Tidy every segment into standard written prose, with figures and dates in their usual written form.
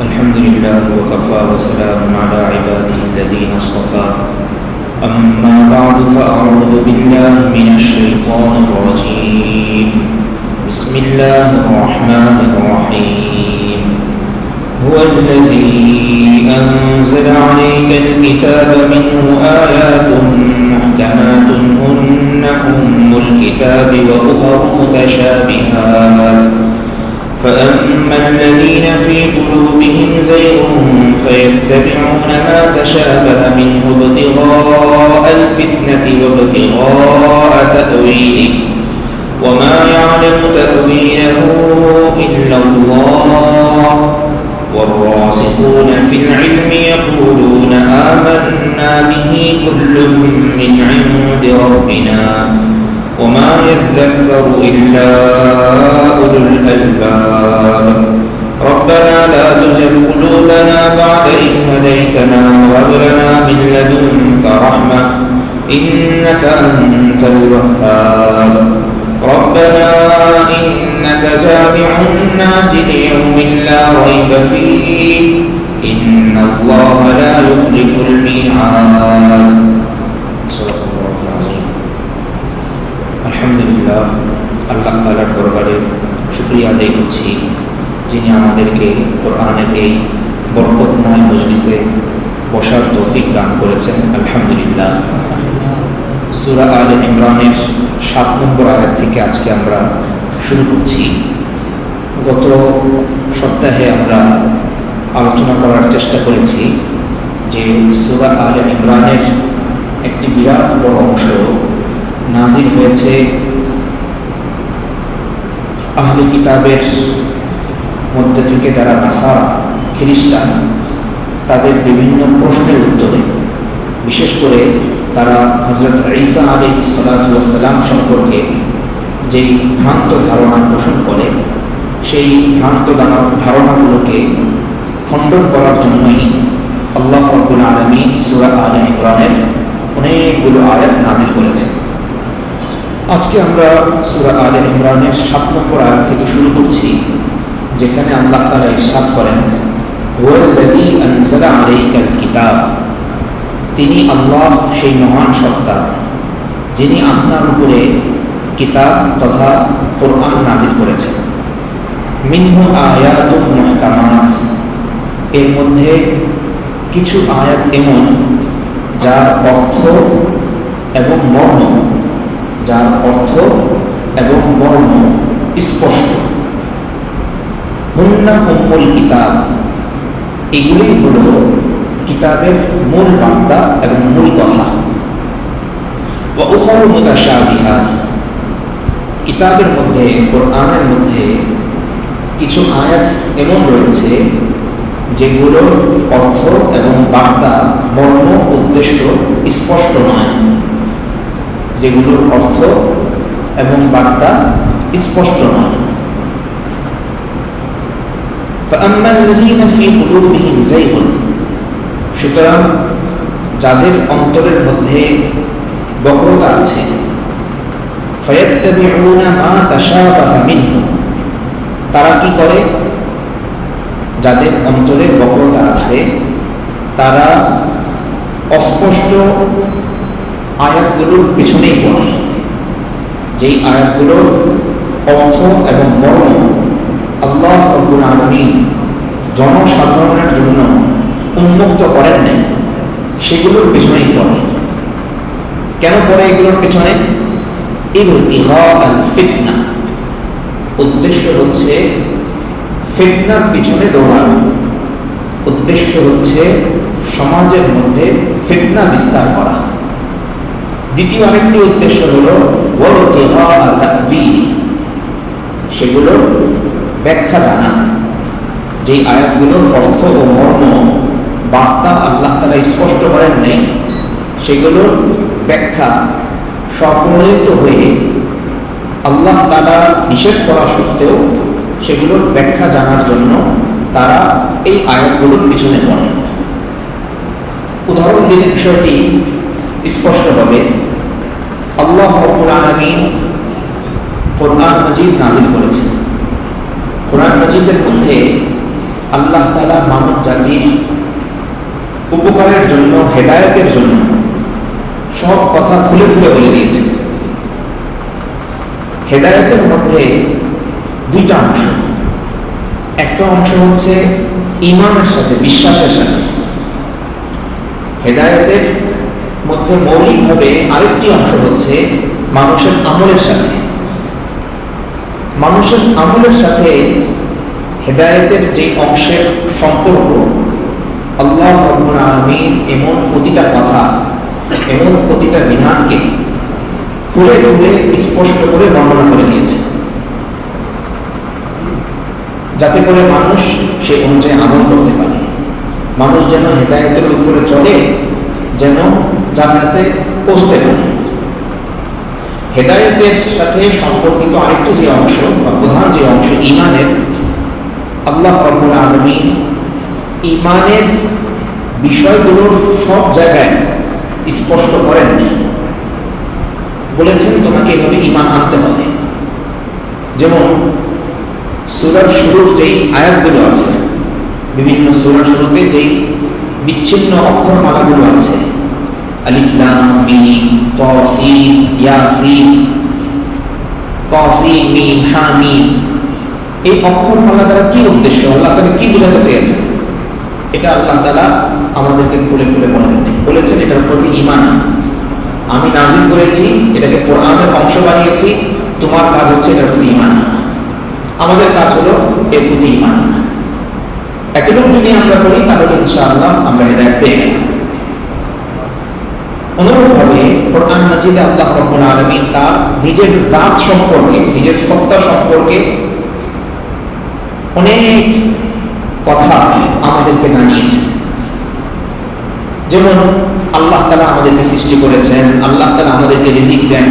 الحمد لله وكفى وسلام على عباده الذين اصطفى أما بعد فأعوذ بالله من الشيطان الرجيم بسم الله الرحمن الرحيم هو الذي أنزل عليك الكتاب منه آيات محكمات هن أم الكتاب وأخر متشابهات فأما الذين في قلوبهم زيغ فيتبعون ما تشابه منه ابتغاء الفتنة وابتغاء تأويله وما يعلم تأويله إلا الله والراسخون في العلم يقولون آمنا به كل من عند ربنا وما يذكر إلا أولو الألباب ربنا لا تزغ قلوبنا بعد إذ هديتنا وهب لنا من لدنك رحمة إنك أنت الوهاب ربنا إنك جامع الناس ليوم لا ريب فيه إن الله لا يخلف الميعاد আলহামদুলিল্লাহ, আল্লাহ তাআলার দরবারে শুকরিয়া আদায় করছি যিনি আমাদেরকে কোরআনের এই বরকতময় মজলিসে বসার তৌফিক দান করেছেন। আলহামদুলিল্লাহ। সূরা আলে ইমরানের ৭ নম্বর আয়াত থেকে আজকে আমরা শুরু করছি। গত সপ্তাহে আমরা আলোচনা করার চেষ্টা করেছি যে সূরা আলে ইমরানের একটি বিরাট বড় অংশ নাজিল হয়েছে আহলে কিতাবের মধ্যে থেকে যারা নাসারা খ্রিস্টান তাদের বিভিন্ন প্রশ্নের উত্তরে, বিশেষ করে তারা হযরত ঈসা আলাইহিস সালাতু ওয়াস সালাম সম্পর্কে যেই ভ্রান্ত ধারণা পোষণ করে সেই ভ্রান্ত ধারণাগুলোকে খণ্ডন করার জন্যই আল্লাহ রাব্বুল আলামিন সূরা আলে ইমরানের অনেকগুলো আয়াত নাজিল করেছেন। আজকে আমরা সূরা আলে ইমরানের ৭ নম্বর আয়াত থেকে শুরু করছি, যেখানে আল্লাহ তাআলা ইরশাদ করেন, হুয়াল্লাযী আনজালা আলাইকাল কিতাব, তিনি আল্লাহ সেই মহান সত্তা যিনি আপনার উপরে কিতাব তথা কোরআন নাজিল করেছেন। মিনহু আয়াতুন মুহকামাত, এর মধ্যে কিছু আয়াত এমন যার অর্থ এবং মর্ম স্পষ্ট। হুন্না উম্মুল কিতাব, এগুলি হলো কিতাবের মূল বার্তা এবং মূল কথা। ওয়া উখারু মুতাশাবিহাত, কিতাবের মধ্যে কোরআনের মধ্যে কিছু আয়াত এমন রয়েছে যেগুলোর অর্থ এবং বার্তা, মর্ম, উদ্দেশ্য স্পষ্ট নয়, যেগুলোর অর্থ এবং বার্তা স্পষ্ট নয়। فأما الذين في قلوبهم زيغ, সুতরাং যাদের অন্তরের মধ্যে বক্রতা আছে, فيتبعون ما تشابه منه, তারা কি করে? যাদের অন্তরে বক্রতা আছে তারা অস্পষ্ট আয়াতগুলোর পিছনেই পড়ে, যেই আয়াতগুলোর অর্থ এবং মর্ম আল্লাহ রাব্বুল আলামিন জনসাধারণের জন্য উন্মুক্ত করেন নাই, সেগুলোর পিছনেই পড়ে। কেন পড়ে এগুলোর পিছনে? ইবতিগাআল ফিতনা, উদ্দেশ্য হচ্ছে ফিতনার পিছনে দৌড়ানো, উদ্দেশ্য হচ্ছে সমাজের মধ্যে ফিতনা বিস্তার করা। দ্বিতীয় আরেকটি উদ্দেশ্য হলো ওয়াবতিগাআ তা'ওয়িলি, সেগুলোর ব্যাখ্যা জানা। যেই আয়াতগুলোর অর্থ ও মর্ম বার্তা আল্লাহ তাআলা স্পষ্ট করেন নাই, সেগুলোর ব্যাখ্যা স্বপ্রণোদিত হয়ে আল্লাহ তাআলা নিষেধ করা সত্ত্বেও সেগুলোর ব্যাখ্যা জানার জন্য তারা এই আয়াতগুলোর পিছনে পড়ে। উদাহরণ দিলে বিষয়টি স্পষ্টভাবে, আল্লাহ রাব্বুল আলামিন কোরআন মাজিদ নাযিল করেছেন। কোরআন মাজিদের মধ্যে আল্লাহ তাআলা মানব জাতির উপকারের জন্য, হেদায়েতের জন্য সব কথা খুলে খুলে বলে দিয়েছে। হেদায়েতের মধ্যে দুইটা অংশ। একটা অংশ হচ্ছে ঈমানের সাথে, বিশ্বাসের সাথে। হেদায়েতের মধ্যে মৌলিকভাবে আরেকটি অংশ হচ্ছে মানুষের আমলের সাথে। মানুষের আমলের সাথে হেদায়েতের যে অংশের সম্পর্ক, আল্লাহ রাব্বুল আলামিন এমন প্রতিটা কথা, এমন প্রতিটা বিধানকে খুলে খুলে স্পষ্ট করে বর্ণনা করে দিয়েছে, যাতে করে মানুষ সে অনুযায়ী আমল করতে পারে। মানুষ যেন হেদায়েতের উপরে চলে, যেন জান্নাতে পৌঁছতে পারে। হেদায়েতের সাথে সম্পর্কিত আরেকটি যে অংশ বা প্রধান যে অংশ ঈমানের, আল্লাহ রাব্বুল আলামিন ঈমানের বিষয়গুলোর সব জায়গায় স্পষ্ট করেননি। বলেছেন তোমাকে এভাবে ঈমান আনতে হবে। যেমন সূরার শুরুর যেই আয়াতগুলো আছে, বিভিন্ন সূরার শুরুতে যেই বিচ্ছিন্ন অক্ষরমালাগুলো আছে, আলিফ লাম মিম তা সিন ইয়াসিন, তা সিন মিম হা মিম, এই অক্ষরমালা দ্বারা কি উদ্দেশ্য, আল্লাহ তাআলা কি বোঝাতে চেয়েছেন, এটা আল্লাহ তাআলা আমাদেরকে খুলে খুলে বলেননি। বলেছেন এটার প্রতি ঈমান। আমি নাযিল করেছি, এটাকে কোরআনের অংশ বানিয়েছি, তোমার কাজ হচ্ছে এটার প্রতি ঈমান। আমাদের কাজ হলো এর প্রতি ঈমান। এতটুকু যদি আমরা করি তাহলে ইনশাআল্লাহ আমরা হেদায়েত পেয়ে গেলাম। অনুরূপভাবে কোরআন মাজিদে আল্লাহ রাব্বুল আলামিন তার নিজের জাত সম্পর্কে, নিজের সত্তা সম্পর্কে অনেক কথা আমাদেরকে জানিয়েছে। যেমন আল্লাহ তাআলা আমাদেরকে সৃষ্টি করেছেন, আল্লাহ তাআলা আমাদেরকে রিজিক দেন,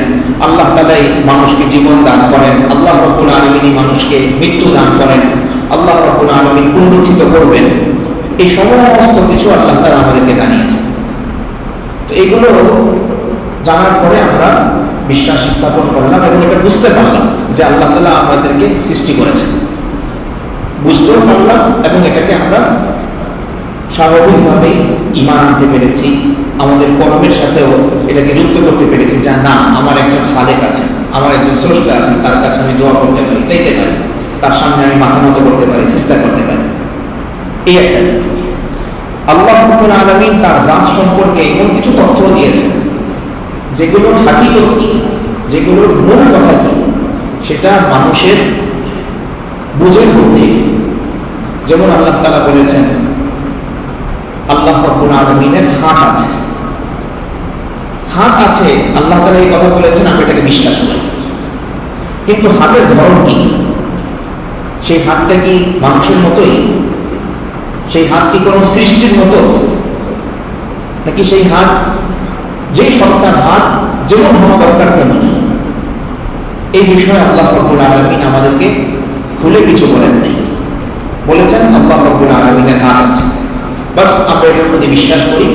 আল্লাহ তাআলাই মানুষকে জীবন দান করেন, আল্লাহ রাব্বুল আলামিন মানুষকে মৃত্যু দান করেন, আল্লাহ রাব্বুল আলামিন পুনরুত্থিত করবেন। এই সমস্ত কিছু আল্লাহ তাআলা আমাদেরকে জানিয়েছেন। তো এগুলো জানার পরে আমরা বিশ্বাস স্থাপন করলাম এবং এটা বুঝতে পারলাম যে আল্লাহ তাআলা আমাদেরকে সৃষ্টি করেছেন। বুঝতেও পারলাম এবং এটাকে আমরা স্বাভাবিকভাবেই ঈমান আনতে পেরেছি। আমাদের কর্মের সাথেও এটাকে যুক্ত করতে পেরেছি যে না, আমার একজন খালেক আছেন, আমার একজন স্রষ্টা আছেন, তার কাছে আমি দোয়া করতে পারি, চাইতে পারি, তার সামনে আমি মাথা নত করতে পারি, চেষ্টা করতে পারি। এই একটা দিক। আল্লাহ রাব্বুল আলামিন তার জাত সম্পর্কে এমন কিছু তথ্য দিয়েছেন যেগুলোর হাকিকত কি, যেগুলোর মূল কথা কি, সেটা মানুষের বুঝের মধ্যে। যেমন আল্লাহ তাআলা বলেছেন আল্লাহ রাব্বুল আলামিনের হাত আছে। হাত আছে, আল্লাহ তাআলা এই কথা বলেছেন, আমরা এটাকে বিশ্বাস করি। কিন্তু হাতের ধরন কি? সেই হাতটা কি মানুষের মতোই? সেই হাত কি কোনো সৃষ্টির মতো, নাকি সেই হাত যে সত্তার হাত যেমন হওয়া দরকার তেমনই? এই বিষয়ে আল্লাহ রাব্বুল আলামিন আমাদেরকে খুলে কিছু বলেন নাই। বলেছেন আল্লাহ রাব্বুল আলামিনের হাত আছে, বাস আমরা এটার প্রতি বিশ্বাস করি।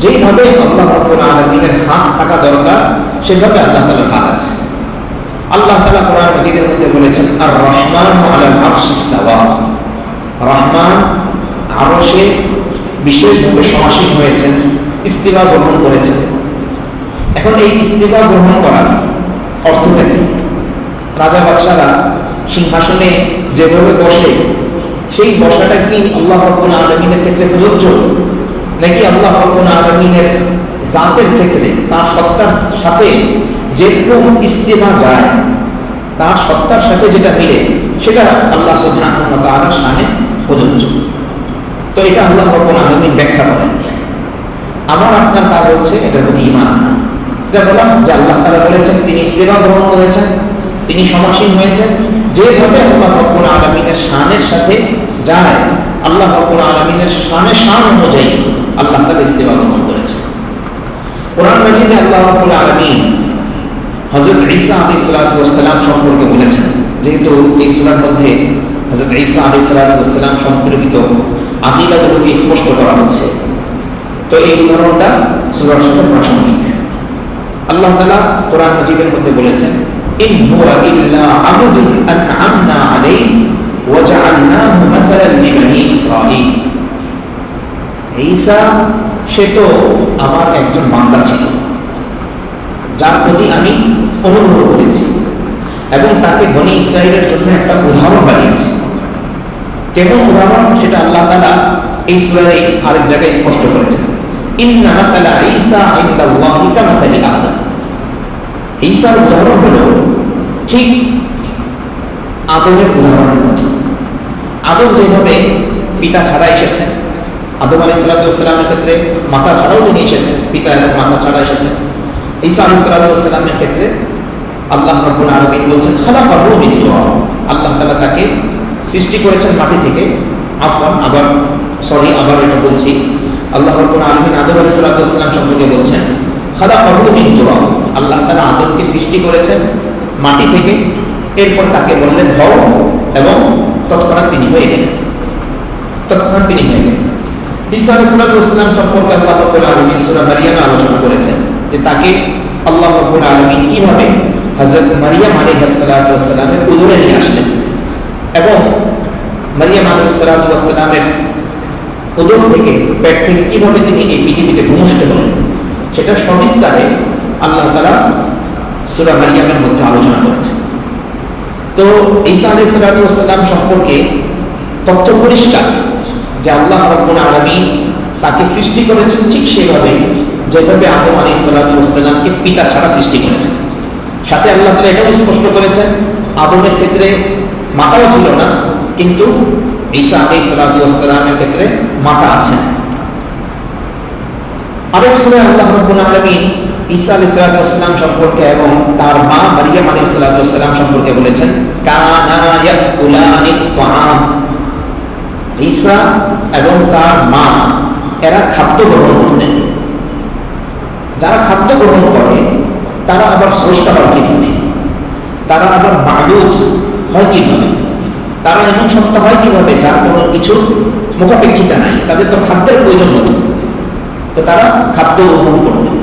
যেভাবে আল্লাহ রাব্বুল আলামিনের হাত থাকা দরকার সেভাবে আল্লাহ তাআলার হাত আছে। আল্লাহ তাআলা কোরআন মাজিদের মধ্যে বলেছেন আর রহমানু আলাল আরশি ইস্তাওয়া। রহমান আরশে বিশেষভাবে সমাসীন হয়েছেন, ইস্তিওয়া গ্রহণ করেছেন। এখন এই ইস্তিওয়া গ্রহণ করার অর্থটা কি? রাজা বাদশারা সিংহাসনে যেভাবে বসে, সেই বসাটা কি আল্লাহ রাব্বুল আলামিনের ক্ষেত্রে প্রযোজ্য, নাকি আল্লাহ রাব্বুল আলামিনের জাতের ক্ষেত্রে তার সত্তার সাথে যেরকম ইস্তিওয়া যায়, তার সত্তার সাথে যেটা মিলে সেটা আল্লাহ সুবহানাহু ওয়া তাআলার শানে প্রযোজ্য? তো এটা আল্লাহ রাব্বুল আলামিন ব্যাখ্যা করেন। আমার আপনার কাজ হচ্ছে এটার প্রতি ঈমান আনা। এটা বললাম যে আল্লাহ তাআলা বলেছেন, তিনি ইস্তিওয়া গ্রহণ করেছেন, তিনি সমাসীন হয়েছেন। যেভাবে আল্লাহ রাব্বুল আলামিনের শানের সাথে যায়, আল্লাহ রাব্বুল আলামিনের শান অনুযায়ী আল্লাহ তাআলা ইস্তিওয়া গ্রহণ করেছেন। কোরআন মাজিদে আল্লাহ রাব্বুল আলামিন হযরত ঈসা আলাইহিস সালাতু ওয়াস সালাম সম্পর্কে বলেছেন। যেহেতু এই সূরার মধ্যে হযরত ঈসা আলাইহিস সালাতু ওয়াস সালাম সম্পর্কিত আকীদাগুলোকে স্পষ্ট করা হচ্ছে, তো এই উদাহরণটা সূরার সাথে প্রাসঙ্গিক। আল্লাহ তাআলা কোরআন মাজিদের মধ্যে বলেছেন ইন হুয়া ইল্লা আবদুন আনআমনা আলাইহি وجعلناه مثلا لبني إسرائيل ঈসা সে তো আমার একজন বান্দা ছিল যার প্রতি আমি অনুগ্রহ করেছি এবং তাকে বনি ইসরায়েলের জন্য একটা উদাহরণ বানিয়েছি। কেমন উদাহরণ সেটা আল্লাহ তাআলা এই সূরায় আরেক জায়গায় স্পষ্ট করেছেন, ইন্না মাসালা ঈসা ইনদাল্লাহি কামাসালি আদম। ঈসার উদাহরণ হলো ঠিক আদমের উদাহরণের মতো। আদম যেভাবে পিতা ছাড়া এসেছেন, আদম আলাইহিস সালামের ক্ষেত্রে মাতা ছাড়াও তিনি এসেছেন, পিতা এবং মাতা ছাড়া এসেছেন। ঈসা আলাইহিস সালামের ক্ষেত্রে আল্লাহ রাব্বুল আলামিন বলছেন খালাকাহু মিন তুরাব, আল্লাহ তাআলা তাকে সৃষ্টি করেছেন মাটি থেকে। আবার এটা বলছি, আল্লাহ রাব্বুল আলামিন আদম আলাইহিস সালাম সম্পর্কে বলছেন খালাকাহু মিন তুরাব, আল্লাহ তাআলা আদমকে সৃষ্টি করেছেন মাটি থেকে, এরপর তাকে বললেন হও, এবং তৎক্ষণাৎ তিনি হয়ে গেলেন। ঈসা আলাইহিস সালাম সম্পর্কে আল্লাহ রাব্বুল আলামিন সূরা মারইয়ামে আলোচনা করেছেন যে তাকে আল্লাহ রাব্বুল আলামিন কিভাবে হযরত মারইয়াম আলাইহিস সালামের উদরে নিয়ে আসলেন এবং মারইয়াম আলাইহিস সালামের উদর থেকে, পেট থেকে কিভাবে তিনি এই পৃথিবীতে ভূমিষ্ঠ হলেন, সেটা সবিস্তারে আল্লাহ তাআলা সূরা মারইয়ামের মধ্যে আলোচনা করেছেন। তো ঈসা আলাইহিস সালাম সম্পর্কে তথ্য পরিষ্কার যে আল্লাহ রাব্বুল আলামিন তাকে সৃষ্টি করেছেন ঠিক সেভাবে যেভাবে আদম আলাইহিস সালামকে পিতা ছাড়া সৃষ্টি করেছেন। সাথে আল্লাহ তাআলা এটাও স্পষ্ট করেছেন আদমের ক্ষেত্রে মাতাও ছিল না, কিন্তু ঈসা আলাইহিস সালামের ক্ষেত্রে মাতা আছেন। আরেক সূরায় আল্লাহ রাব্বুল আলামিন ঈসা আলাইহিস সালাম সম্পর্কে এবং তার মা মারইয়াম আলাইহিস সালাম সম্পর্কে বলেছেন কানা ইয়াকুলানি তাআম, ঈসা এবং তার মা এরা খাদ্য গ্রহণ করতেন। যারা খাদ্য গ্রহণ করে তারা আবার স্রষ্টা হয় কিভাবে, তারা আবার মাবুদ হয় কিভাবে, তারা এমন সত্তা হয় কিভাবে যার কোনো কিছু মুখাপেক্ষিতা নাই, তাদের তো খাদ্যের প্রয়োজন হতো, তো তারা খাদ্য গ্রহণ করতেন।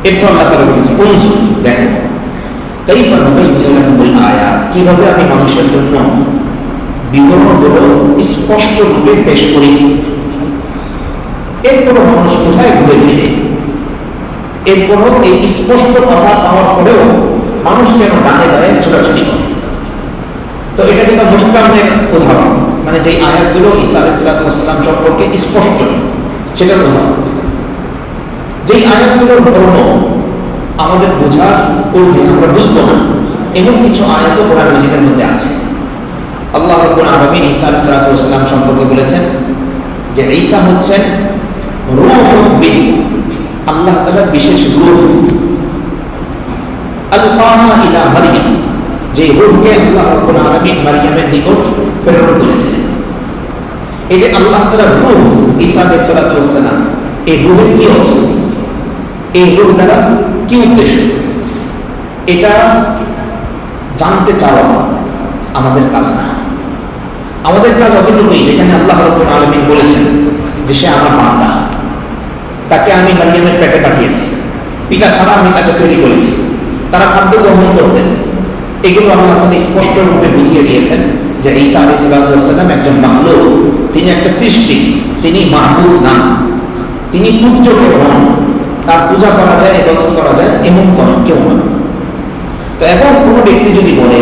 এরপর আল্লাহ তাআলা বলেছেন উনজুর, দেখো কাইফা নুবাইয়িনু লাহুমুল আয়াত, কিভাবে আমি মানুষের জন্য বিবরণগুলো স্পষ্ট রূপে পেশ করি। এরপরও মানুষ কোথায় ঘুরে ফিরে, এরপরও এই স্পষ্ট কথা পাওয়ার পরেও মানুষ কেন ডানে বায়ে ছোটাছুটি করে। তো এটা কিন্তু মুহকামের উদাহরণ, মানে যে আয়াতগুলো ঈসা আলাইহিস সালাম সম্পর্কে স্পষ্ট সেটার উদাহরণ। যেই আয়াতগুলোর ধর্ম আমাদের বোঝার ঊর্ধ্বে, আমরা বুঝবো না, এমন কিছু আয়াত কোরআন মাজিদের মধ্যে আছে। আল্লাহ রাব্বুল আলামিন ঈসা আলাইহিস সালাম সম্পর্কে বলেছেন যে ঈসা হচ্ছেন রূহুম মিন, আল্লাহ তাআলার বিশেষ রূহ, আলকাহা ইলা মারইয়াম, যে রূহকে আল্লাহ রাব্বুল আলামিন মারইয়ামের নিকট প্রেরণ করেছিলেন। এই যে আল্লাহ তাআলার রূহ ঈসা আলাইহিস সালাম, এই রূহের কি অর্থ, এই রূহ দ্বারা কি উদ্দেশ্য, এটা জানতে চাওয়া আমাদের কাজ না। আমাদের কাজ অতটুকুই যেখানে আল্লাহ রাব্বুল আলামিন বলেছেন যে সে আমার বান্দা, তাকে আমি মারইয়ামের পেটে পাঠিয়েছি, পিতা ছাড়া আমি তাকে তৈরি করেছি, তারা খাদ্য গ্রহণ করতেন। এগুলো আল্লাহ তাআলা স্পষ্ট রূপে বুঝিয়ে দিয়েছেন যে ঈসা আলাইহিস সালাম একজন মাখলুক, তিনি একটা সৃষ্টি, তিনি মাহবুব না, তিনি পূজ্য কেউ নন, তার পূজা করা যায়, ইবাদত করা যায় এমন কেউ নন। তো এখন কোনো ব্যক্তি যদি বলে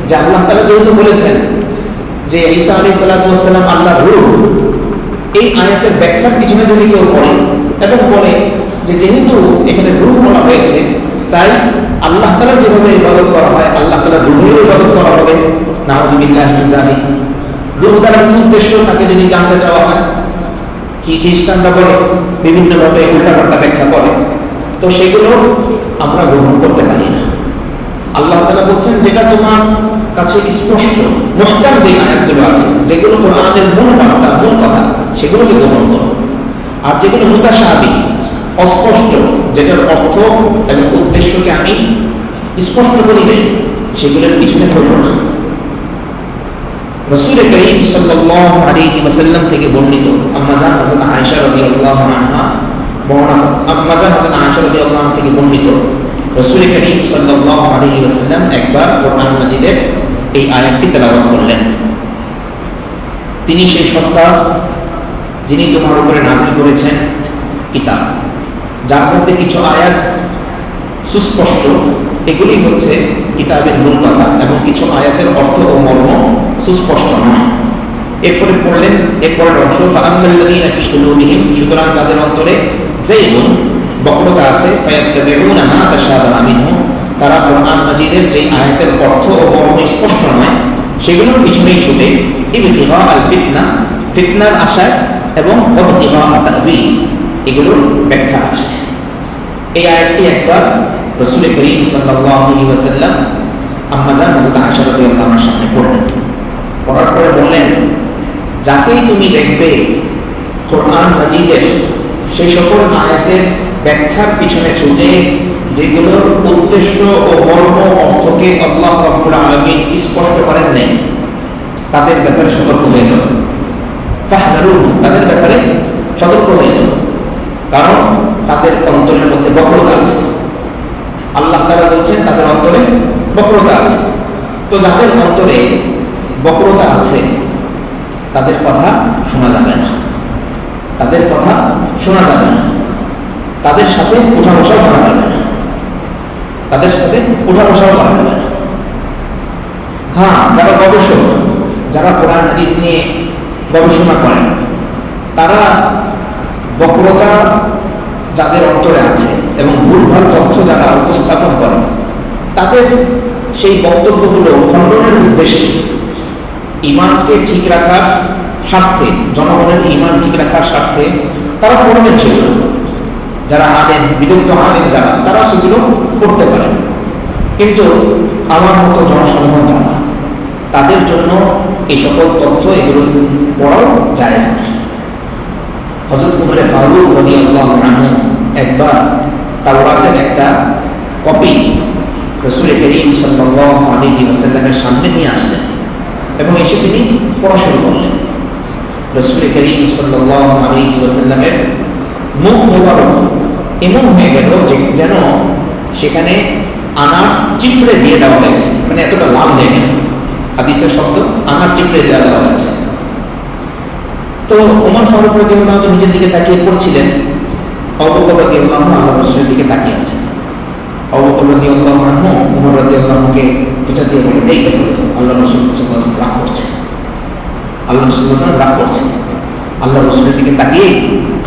যে আল্লাহ তাআলা যেহেতু বলেছেন যে ঈসা আলাইহিস সালাম আল্লাহর রূহ, এই আয়াতের ব্যাখ্যার পিছনে যদি কেউ পড়ে এবং বলে যে যেহেতু এখানে রূহ বলা হয়েছে তাই আল্লাহ তাআলার যেভাবে ইবাদত করা হয় আল্লাহ তাআলার রূহের ইবাদত করা হবে, নাউযুবিল্লাহি মিন যালিক। রূহ দ্বারা কি উদ্দেশ্য তাকে যদি জানতে চাওয়া হয়, কি খ্রিস্টানরা বলে বিভিন্নভাবে উল্টাপাল্টা ব্যাখ্যা করে, তো সেগুলো আমরা গ্রহণ করতে পারি না। আল্লাহ তাআলা বলছেন যেটা তোমার কাছে স্পষ্ট মুহকাম যে আয়াতগুলো আছে, যেগুলো কোরআনের মূল বার্তা, মূল কথা, সেগুলোকে গ্রহণ করো। আর যেগুলো মুতাশাবিহ, অস্পষ্ট, যেটার অর্থ এবং উদ্দেশ্যকে আমি স্পষ্ট করি নাই, সেগুলোর পিছনে পড়ো না। রাসূল করিম সাল্লাল্লাহু আলাইহি ওয়াসাল্লাম থেকে বর্ণিত আম্মা জান হযরত আয়েশা রাদিয়াল্লাহু আনহা থেকে বর্ণিত রাসূল করিম সাল্লাল্লাহু আলাইহি ওয়াসাল্লাম একবার কোরআন মাজিদের এই আয়াতটি তেলাওয়াত করলেন। তিনি সেই সত্তা যিনি তোমার উপরে নাজিল করেছেন কিতাব, যার মধ্যে কিছু আয়াত সুস্পষ্ট, এগুলি হচ্ছে কিতাবের মূল কথা, এবং কিছু আয়াতের অর্থ ও মর্ম সুস্পষ্ট নয়। এরপরে পড়লেন এরপরের অংশ, ফাআম্মাল্লাযীনা ফী কুলূবিহিম, সুতরাং যাদের অন্তরে যায়গুন বক্রতা আছে, ফায়াত্তাবিউনা মা তাশাবাহা মিনহু, তারা কোরআন মাজিদের যে আয়াতের অর্থ ও মর্ম স্পষ্ট নয় সেগুলোর পিছনেই ছুটে, ইবতিগা আল ফিতনা, ফিতনার আশায়, এবং ইবতিগা তা'ওয়ীল, এগুলোর ব্যাখ্যার আশায়। এই আয়াতটি একবার রাসূল করিম সাল্লাল্লাহু আলাইহি ওয়াসাল্লাম আম্মা জান হযরত আয়েশা রাদিয়াল্লাহু আনহার সামনে পড়লেন। পড়ার পরে বললেন, যাকেই তুমি দেখবে কোরআন মাজিদের সেই সকল আয়াতের ব্যাখ্যার পিছনে ছুটে, যেগুলোর উদ্দেশ্য ও মর্ম অর্থকে আল্লাহ রাব্বুল আলামিন স্পষ্ট করেন নাই, তাদের ব্যাপারে সতর্ক হয়ে যাও। ফাহযারুহু, তাদের ব্যাপারে সতর্ক হয়ে যাও, কারণ তাদের অন্তরের মধ্যে বক্রতা আছে। আল্লাহ তাআলা বলছেন তাদের অন্তরে বক্রতা আছে। তো যাদের অন্তরে বক্রতা আছে তাদের কথা শোনা যাবে না, তাদের কথা শোনা যাবে না, তাদের সাথে উঠা বসাও করা যাবে না, তাদের সাথে উঠা বসাও করা যাবে না। হ্যাঁ, যারা গবেষক, যারা কোরআন হাদিস নিয়ে গবেষণা করেন, তারা বক্রতা যাদের অন্তরে আছে এবং ভুলভাল তথ্য যারা উপস্থাপন করে, তাদের সেই বক্তব্যগুলো খণ্ডনের উদ্দেশ্যে, ঈমানকে ঠিক রাখার স্বার্থে, জনগণের ঈমান ঠিক রাখার স্বার্থে তারা পড়বেন সেগুলো। যারা আলেম, বিদগ্ধ আলেম যারা, তারা সেগুলো করতে পারেন, কিন্তু আমার মতো জনসাধারণ যারা, তাদের জন্য এই সকল তথ্য এগুলো পড়াও জায়েজ নেই। হযরত উমর ফারুক রাদিয়াল্লাহু আনহু একবার তাওরাতের একটা কপি রাসূল করিম সাল্লাল্লাহু আলাইহি ওয়াসাল্লামের সামনে নিয়ে আসলেন এবং এসে তিনি পড়া শুরু করলেন। রাসূল করিম সাল্লাল্লাহু আলাইহি ওয়াসাল্লামের মুখ মোবারক এমন হয়ে গেল যে যেন সেখানে আনার চিপড়ে দিয়ে দেওয়া হয়েছে, মানে এতটা লাল হয়ে গেল। হাদিসের শব্দ আনার চিপড়ে দেওয়া হয়েছে। তো ওমর ফারুক রাদিয়াল্লাহু আনহু নিচের দিকে তাকিয়ে পড়ছিলেন, আবু বকর রাদিয়াল্লাহু আনহু আল্লাহর রাসূলের দিকে তাকিয়ে আছেন। আবু বকর রাদিয়াল্লাহু আনহু ওমর রাদিয়াল্লাহু আনহুকে খোঁচা দিয়ে বললেন, এই দেখো আল্লাহর রাসূল সাল্লাল্লাহু আলাইহি ওয়াসাল্লাম রাগ করছেন, আল্লাহর রাসূল সাল্লাল্লাহু আলাইহি ওয়াসাল্লাম রাগ করছেন। আল্লাহর রাসূলের দিকে তাকিয়ে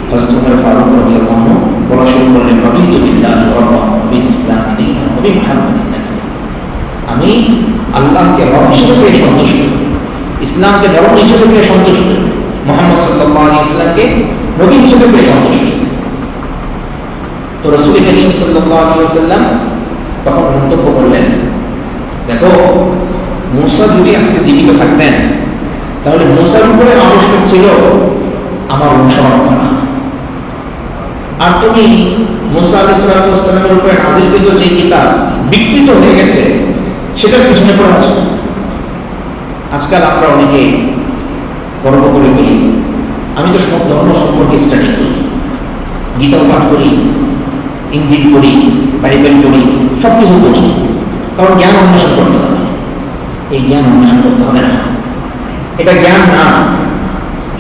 হযরত ওমর ফারুক রাদিয়াল্লাহু আনহু বলা শুরু করলেন, রাদিতু বিল্লাহি রাব্বান ওয়া বিল ইসলামি দীনান ওয়া বিমুহাম্মাদিন নাবিয়্যা, আমি আল্লাহকে রব হিসেবে পেয়ে সন্তুষ্ট, ইসলামকে ধর্ম হিসেবে পেয়ে সন্তুষ্ট, মুহাম্মদ সাল্লাল্লাহু আলাইহি ওয়াসাল্লামকে নবী হিসেবে পেয়ে সন্তুষ্ট। তো রাসূল করিম সাল্লাল্লাহু আলাইহি ওয়াসাল্লাম তখন মন্তব্য করলেন, দেখো মূসা যদি আজকে জীবিত থাকতেন তাহলে মূসার উপরে আবশ্যক ছিল আমার অনুসরণ করা, আর তুমি মূসা আলাইহিস সালামের উপরে নাযিলকৃত যে কিতাব বিকৃত হয়ে গেছে সেটার পিছনে পড়ে আছো। আজকাল আমরা অনেকে গর্ব করে বলি, আমি তো সব ধর্ম সম্পর্কে স্টাডি করি, গীতা পাঠ করি, ইনজিল পড়ি, বাইবেল পড়ি, সব কিছু পড়ি, কারণ জ্ঞান অন্বেষণ করতে হবে। এই জ্ঞান অন্বেষণ করতে হবে না, এটা জ্ঞান না,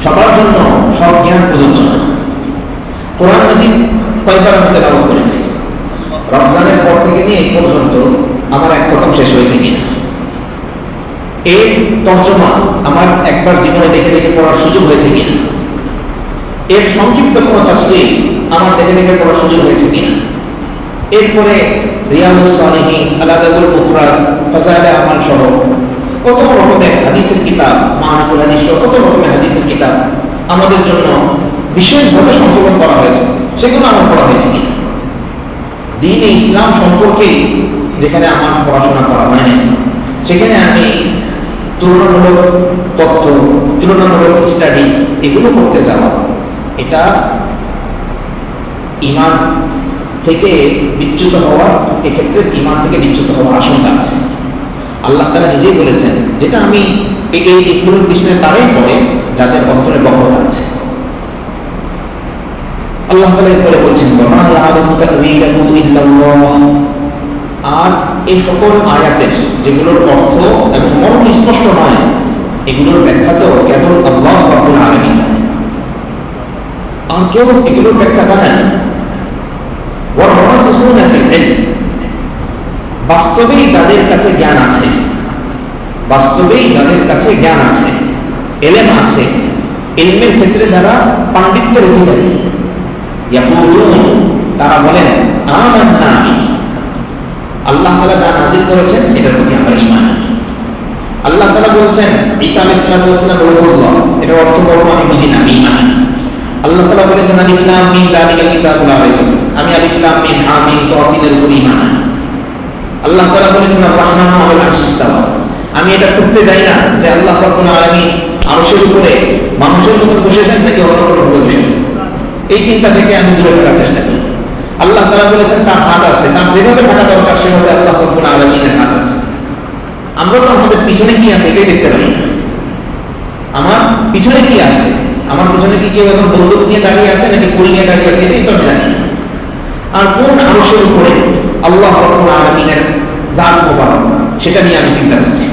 সবার জন্য সব জ্ঞান প্রযোজ্য না। কোরআন মাজিদ কয়েকবার আমি তেলাওয়াত করেছি, রমজানের পর থেকে নিয়ে এই পর্যন্ত আমার এক খতম শেষ হয়েছে কিনা, এর তর্জমা আমার একবার জীবনে দেখে দেখে পড়ার সুযোগ হয়েছে কিনা, এর সংক্ষিপ্ত কোনো তাফসীর আমার দেখে দেখে পড়ার সুযোগ হয়েছে কিনা, এরপরে রিয়াজুস সালিহিন, আল-আদাবুল মুফরাদ, ফাযাইলে আমাল সহ কত রকমের হাদিসের কিতাব, মাআরিফুল হাদিস সহ কত রকমের হাদিসের কিতাব আমাদের জন্য বিশেষভাবে সংকলন করা হয়েছে, সেগুলো আমার পড়া হয়েছে কিনা। দ্বীন-এ ইসলাম সম্পর্কে যেখানে আমার পড়াশোনা করা হয় না, সেখানে আমি তুলনামূলক তথ্য, তুলনামূলক স্টাডি এগুলো করতে যাওয়া, এটা ঈমান থেকে বিচ্যুত হওয়ার, এক্ষেত্রে ঈমান থেকে বিচ্যুত হওয়ার আশঙ্কা আছে। আল্লাহ তাআলা নিজেই বলেছেন, যেটা আমি এইগুলোর পিছনে তারাই পড়ে যাদের অন্তরে বক্রতা আছে। আল্লাহ তাআলা এরপরে বলছেন, ওয়া মা ইয়ালামু তা'ওয়ীলাহু ইল্লাল্লাহ, আর এই সকল আয়াতের যেগুলোর অর্থ এবং মর্ম স্পষ্ট নয়, এগুলোর ব্যাখ্যা তো কেবল আল্লাহ রাব্বুল আলামিন জানেন, আর কেউ এগুলোর ব্যাখ্যা জানে না। ওয়ারাসিখুনা ফিল ইলম, বাস্তবেই যাদের কাছে জ্ঞান আছে, বাস্তবেই যাদের কাছে জ্ঞান আছে, ইলম আছে, ইলমের ক্ষেত্রে যারা পাণ্ডিত্যের অধিকারী, ইয়াকুলুন, তারা বলেন আমান্না বিহি, আল্লাহ তাআলা যা নাযিল করেছেন এটার প্রতি আমরা ঈমান আনি। আল্লাহ তাআলা বলছেন ঈসা আলাইহিস সালাম রূহুল্লাহ, এটার অর্থ বলবো আমি বুঝি না, আমি ঈমান আনি। আল্লাহ তাআলা বলেছেন আলিফ লাম মিম যালিকাল কিতাবু লা রাইবা ফীহ, আমি আলিফ লাম মিম হা মিম তাসিনের উপর ঈমান আনি। আল্লাহ তাআলা বলেছেন আর-রাহমান আলাল আরশি ইস্তাওয়া, আমি এটা করতে যাই না যে আল্লাহ রাব্বুল আলামিন আরশের উপরে মানুষের মতো বসেছেন নাকি অন্য কোনো ভাবে বসেছেন, এই চিন্তা থেকে আমি দূরে থাকার চেষ্টা করি। আল্লাহ তাআলা বলেছেন তার হাত আছে, তার যেভাবে থাকা দরকার সেভাবে আল্লাহ রাব্বুল আলামিনের হাত আছে। আমরা তো আমাদের পিছনে কি আছে এটাই দেখতে পাই না। আমার পিছনে কি আছে, আমার পিছনে কি কেউ এখন বন্দুক নিয়ে দাঁড়িয়ে আছে নাকি ফুল নিয়ে দাঁড়িয়ে আছে এটাই তো আমি জানি না। আর কোন আরশের উপরে আল্লাহ রাব্বুল আলামিনের জাত মোবারক সেটা নিয়ে আমি চিন্তা করছি।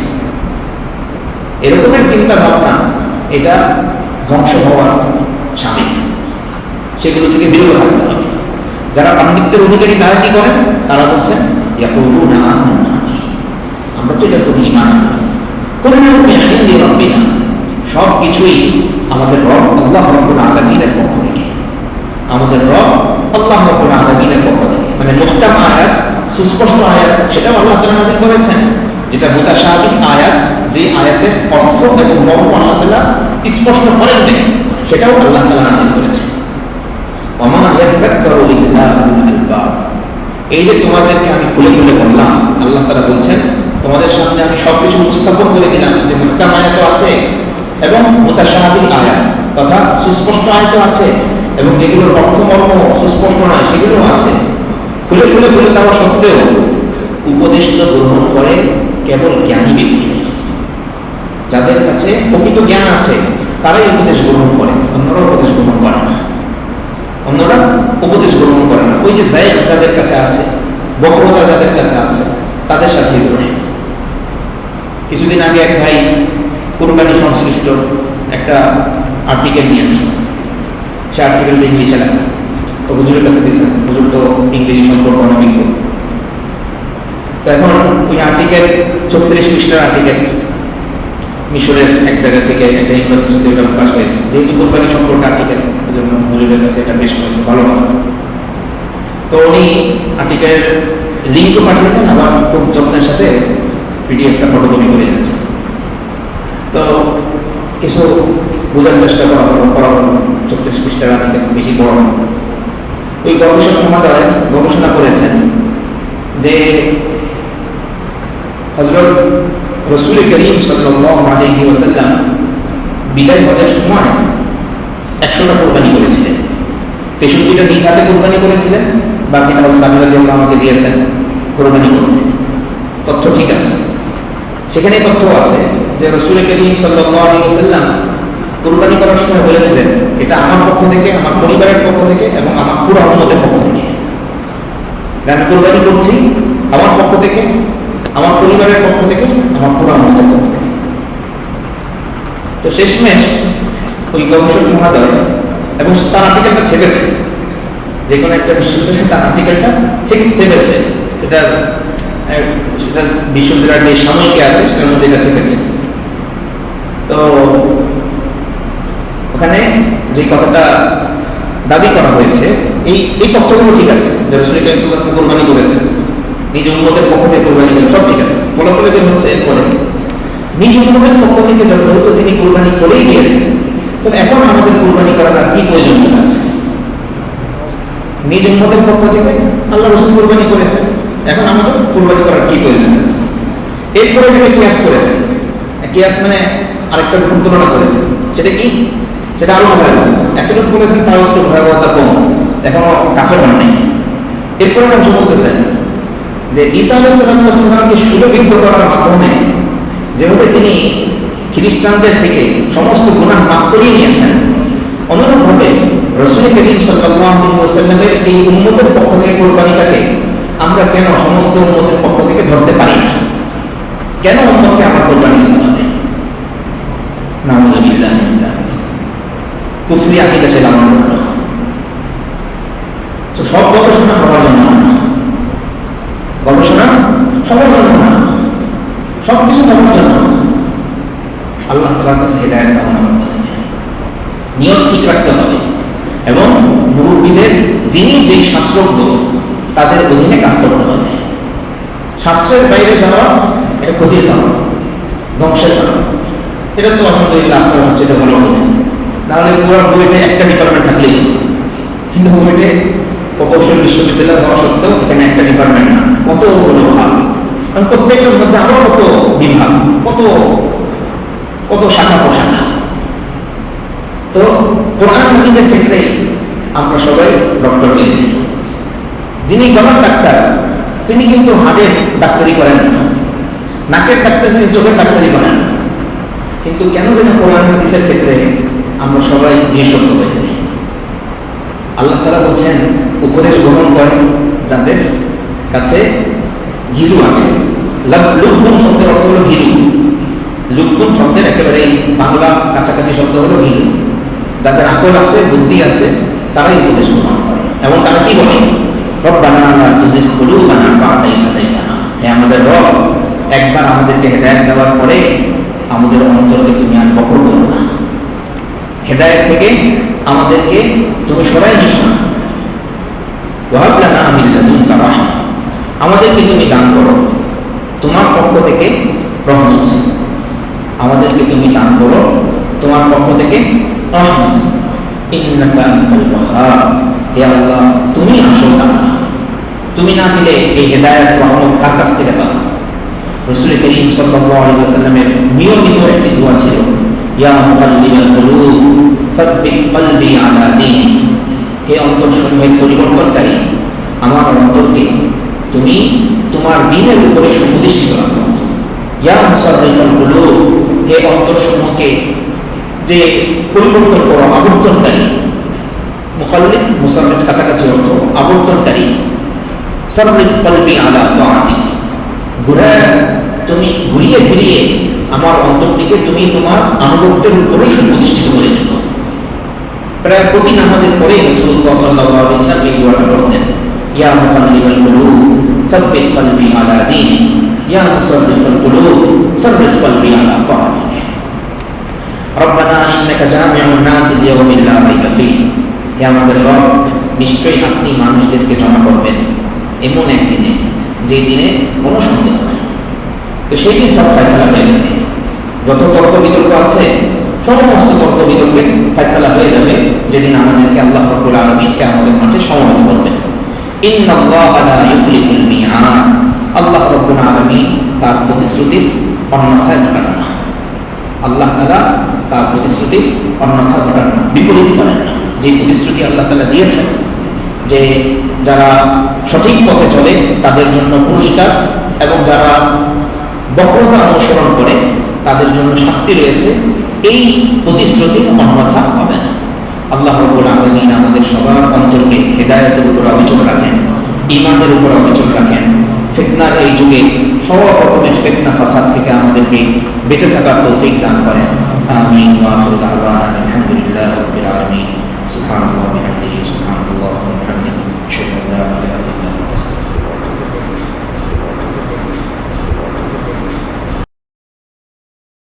এরকমের চিন্তা ভাবনা এটা ধ্বংস হওয়ার সামিল, সেগুলো থেকে বিরত থাকতে হবে। যারা পাণ্ডিত্যের অধিকারী তারা কি করেন, তারা বলছেন ইয়াকুলুনা আমান্না বিহি, আমরা তো এটার প্রতি ঈমান আনি। কুল্লুন মিন ইনদি রাব্বিনা, সব কিছুই আমাদের রব আল্লাহ রাব্বুল আলামিনের পক্ষ থেকে, আমাদের রব আল্লাহ রাব্বুল আলামিনের পক্ষ থেকে। মানে মুহকাম আয়াত, সুস্পষ্ট আয়াত, সেটাও আল্লাহ তাআলা নাযিল করেছেন। যেটা মুতাশাবিহ আয়াত, যে আয়াতের অর্থ এবং মর্ম আল্লাহ তাআলা স্পষ্ট করেন নাই, সেটাও আল্লাহ তাআলা নাযিল করেছেন। ওয়া মা ইয়াযাক্কারু ইল্লা উলুল আলবাব, এই যে তোমাদেরকে আমি খুলে খুলে বললাম, আল্লাহ তাআলা বলছেন তোমাদের সামনে আমি সবকিছু উপস্থাপন করে দিলাম যে মুহকাম আয়াত আছে এবং মুতাশাবিহ আয়াত তথা সুস্পষ্ট আয়াত আছে, এবং যেগুলোর অর্থ মর্ম সুস্পষ্ট নয় সেগুলো আছে। খুলে খুলে বলে দেওয়া সত্ত্বেও উপদেশ তো গ্রহণ করে কেবল জ্ঞানী ব্যক্তি, যাদের কাছে প্রকৃত জ্ঞান আছে তারাই উপদেশ গ্রহণ করে, অন্যরা উপদেশ গ্রহণ করে না। অন্যরা উপদেশ গ্রহণ করে না। ওই যে জায়েগ যাদের কাছে আছে, বক্রতা যাদের কাছে আছে, তাদের সাথে ধরে। কিছুদিন আগে এক ভাই কুরবানি সংশ্লিষ্ট একটা আর্টিকেল নিয়ে আসছে, সে আর্টিকেলটা ইংলিশে লেখা, তো হুজুরের কাছে দিয়েছেন, হুজুর তো ইংরেজি সম্পর্ক অনভিজ্ঞ। তো এখন ওই আর্টিকেল 34 পৃষ্ঠার আর্টিকেল, মিশরের এক জায়গা থেকে একটা ইউনিভার্সিটিতে এটা প্রকাশ হয়েছে, যেহেতু কোরবানি সম্পর্কে আর্টিকেল, ওই জন্য হুজুরের কাছে এটা বেশ করেছে, ভালো কথা। তো উনি আর্টিকেলের লিঙ্কও পাঠিয়েছেন, আবার খুব যত্নের সাথে পিডিএফটা ফটোকপি করে এনেছেন। তো কিছু বোঝার চেষ্টা করা হলো 34 পৃষ্ঠার আর্টিকেল, বেশি বড় না। ওই গবেষক মহোদয় গবেষণা করেছেন যে হযরত রাসূল করিম সাল্লাল্লাহু আলাইহি ওয়াসাল্লাম বিদায় হজের সময় 100টা কুরবানি করেছিলেন, 63টা নিজ হাতে কুরবানি করেছিলেন, বাকিটা হযরত আলী রাদিয়াল্লাহু আনহু দিয়েছেন কুরবানি করতে। তথ্য ঠিক আছে, সেখানে তথ্য আছে যে রাসূল করিম সাল্লাল্লাহু আলাইহি ওয়াসাল্লাম কুরবানি করার সময় বলেছিলেন এটা আমার পক্ষ থেকে, আমার পরিবারের পক্ষ থেকে এবং আমার পুরো উম্মতের পক্ষ থেকে। আমি কুরবানি করছি আমার পক্ষ থেকে, আমার পরিবারের পক্ষ থেকে, আমার পুরো উম্মতের পক্ষ থেকে। তো শেষমেশ ওই গবেষক মহোদয়, এবং তার আর্টিকেলটা ছেপেছে, যে কোনো একটা বিশ্ববিদ্যালয়ে তার আর্টিকেলটা ছেপেছে, সেটা বিশ্ববিদ্যালয়ের যে সাময়িকী আছে সেটার মধ্যে এটা ছেপেছে। তো ওখানে যে কথাটা দাবি করা হয়েছে, এই তথ্যগুলো ঠিক আছে যে রাসূল করিম সাল্লাল্লাহু আলাইহি ওয়াসাল্লাম কুরবানি করেছেন, নিজ উম্মতের পক্ষ থেকে কুরবানি করেন, সব ঠিক আছে। ফলাফলে বের হচ্ছে এরপরে নিজ উম্মতের পক্ষ থেকে যত তিনি কুরবানি করেই দিয়েছেন, তাহলে এখন আমাদের কুরবানি করার আর কি প্রয়োজনীয়তা আছে? নিজ উম্মতের পক্ষ থেকে আল্লাহ রাসূল কুরবানি করেছেন, এখন আমাদের কুরবানি করার কি প্রয়োজন আছে? এরপরে তিনি কিয়াস করেছেন, কিয়াস মানে আরেকটা রূপ তুলনা করেছেন। সেটা কি? সেটা আরো ভয়াবহ। এতটুকু বলেছেন তাও একটু ভয়াবহতা কম, এখনো কাফের হন নাই। এরপরে অংশ বলতেছেন যে ঈসা আলাইহিস সালামকে সুরভিদ্ধ করার মাধ্যমে যেভাবে তিনি খ্রিস্টানদের থেকে সমস্ত গুনাহ মাফ করিয়ে নিয়েছেন, অনুরূপভাবে রাসূল করিম সাল্লাল্লাহু আলাইহি ওয়াসাল্লামের এই উম্মতের পক্ষ থেকে কুরবানিটাকে আমরা কেন সমস্ত উম্মতের পক্ষ থেকে ধরতে পারি না? কেন উম্মতকে আমার কুরবানি দিতে হবে? নাউযুবিল্লাহি মিন যালিক। কুফরি আকীদা সে লালন করলো। তো সব গবেষণা সবার জন্য না, গবেষণা সবার জন্য না, সব কিছু সবার জন্য। আল্লাহ তাআলার কাছে হিদায়াত কামনা করতে হবে, নিয়ত ঠিক রাখতে হবে, এবং মুরব্বীদের যিনি যেই শাস্ত্রজ্ঞ তাদের অধীনে কাজ করতে হবে। শাস্ত্রের বাইরে যাওয়া এটা ক্ষতির কারণ, ধ্বংসের কারণ। এটা তো আলহামদুলিল্লাহ আপনারা সবচেয়ে ভালো বলেন, নাহলে পুরো বইটা একটা ডিপার্টমেন্ট থাকলেই হতো। কিন্তু বইটে প্রকৌশল বিশ্ববিদ্যালয় হওয়া সত্ত্বেও এখানে একটা ডিপার্টমেন্ট না, কতগুলো ভাগ, কারণ প্রত্যেকটার মধ্যে আরো কত বিভাগ, কত কত শাখা প্রশাখা। তো কোরআন মাজিদের ক্ষেত্রে আমরা সবাই ডক্টর হয়ে যাই। যিনি গলার ডাক্তার তিনি কিন্তু হার্টের ডাক্তারি করেন না, নাকের ডাক্তারি, চোখের ডাক্তারি করেন না। কিন্তু কেন যেন কোরআন হাদিসের ক্ষেত্রে আমরা সবাই বিশেষজ্ঞ হয়ে যাই। আল্লাহ তাআলা বলছেন উপদেশ গ্রহণ করে যাদের কাছে গিরু আছে। লুকবুন শব্দের অর্থ হলো গিরু। লুকবুন শব্দের একেবারে বাংলা কাছাকাছি শব্দ হলো গিরু। যাদের আকল আছে, বুদ্ধি আছে, তারাই উপদেশ গ্রহণ করে। এবং তারা কি বলে? রব্বানা লা তুজিগ কুলুবানা বা'দা ইয হাদাইতানা। হে আমাদের রব, একবার আমাদেরকে হেদায়েত দেওয়ার পরে আমাদের অন্তরকে তুমি আর বক্র করো না, হেদায়েত থেকে আমাদেরকে তুমি সরাই নিও না। ওয়াহাব লানা মিন লাদুনকা রাহমা, আমাদেরকে তুমি দান করো তোমার পক্ষ থেকে রহমত, আমাদেরকে তুমি দান করো তোমার পক্ষ থেকে রহমত। ইন্নাকা আনতাল ওয়াহ্হাব, হে আল্লাহ তুমি আসল দাতা, তুমি না দিলে এই হেদায়েত রহমত কার কাছ থেকে পাবো? রাসূল করিম সাল্লাল্লাহু আলাইহি ওয়াসাল্লামের নিয়মিত একটি দোয়া ছিল, ইয়া মুকাল্লিবাল কুলুব সাব্বিত কলবি আলা দীনিক। হে অন্তরসমূহের পরিবর্তনকারী, আমার অন্তরকে তুমি তোমার দ্বীনের উপরে সুপ্রতিষ্ঠিত রাখো। ইয়া মুসাররিফাল কুলুব, হে অন্তরসমূহকে যে পরিবর্তন করো, আবর্তনকারী। মুকাল্লিব মুসাররিফ কাছাকাছি অর্থ, আবর্তনকারী। সাররিফ কলবি আলা তাআতিক, তুমি ঘুরিয়ে ফিরিয়ে আমার অন্তরটিকে তুমি তোমার আনুগত্যের উপরেই সুপ্রতিষ্ঠিত করে দিও। প্রায় প্রতি নামাজের পরে রাসূলুল্লাহ সাল্লাল্লাহু আলাইহি ওয়াসাল্লাম এই দোয়াটা করতেন, ইয়া মুকাল্লিবাল কুলুব সাব্বিত কলবি আলা দীনিক, ইয়া মুসাররিফাল কুলুব সাররিফ কলবি আলা তাআতিক। রব্বানা ইন্নাকা জামিউন নাস লিয়াউমিন লা রাইবা ফীহ, হে আমাদের রব, নিশ্চয়ই আপনি মানুষদেরকে জমা করবেন এমন একদিনে যে দিনে কোনো সন্দেহ নেই। তো সেই দিন সব ফয়সালা হয়ে যাবে। যত তর্ক বিতর্ক আছে সমস্ত তর্ক বিতর্কের ফয়সালা হয়ে যাবে যেদিন আমাদেরকে আল্লাহ রাব্বুল আলামিন কিয়ামতের মাঠে সমবেত করবেন। ইন্নাল্লাহা লা ইউখলিফুল মিআদ, আল্লাহ রাব্বুল আলামিন তার প্রতিশ্রুতির অন্যথা ঘটান না। আল্লাহ তাআলা তার প্রতিশ্রুতির অন্যথা ঘটান না, বিপরীত করেন না। যে প্রতিশ্রুতি আল্লাহ তাআলা দিয়েছেন যে যারা সঠিক পথে চলে তাদের জন্য পুরস্কার, এবং যারা বক্রতা অনুসরণ করে তাদের জন্য শাস্তি রয়েছে, এই প্রতিশ্রুতি অন্যথা হবে না। আল্লাহ রাব্বুল আলামিন আমাদের সবার অন্তরকে হেদায়েতের উপর অবিচল রাখেন, ঈমানের উপর অবিচল রাখেন। ফিতনার এই যুগে সব রকমের ফিতনা ফাসাদ থেকে আমাদেরকে বেঁচে থাকার তৌফিক দান করেন। আমিন ওয়া আখিরু দাওয়ানা আলহামদুলিল্লাহ।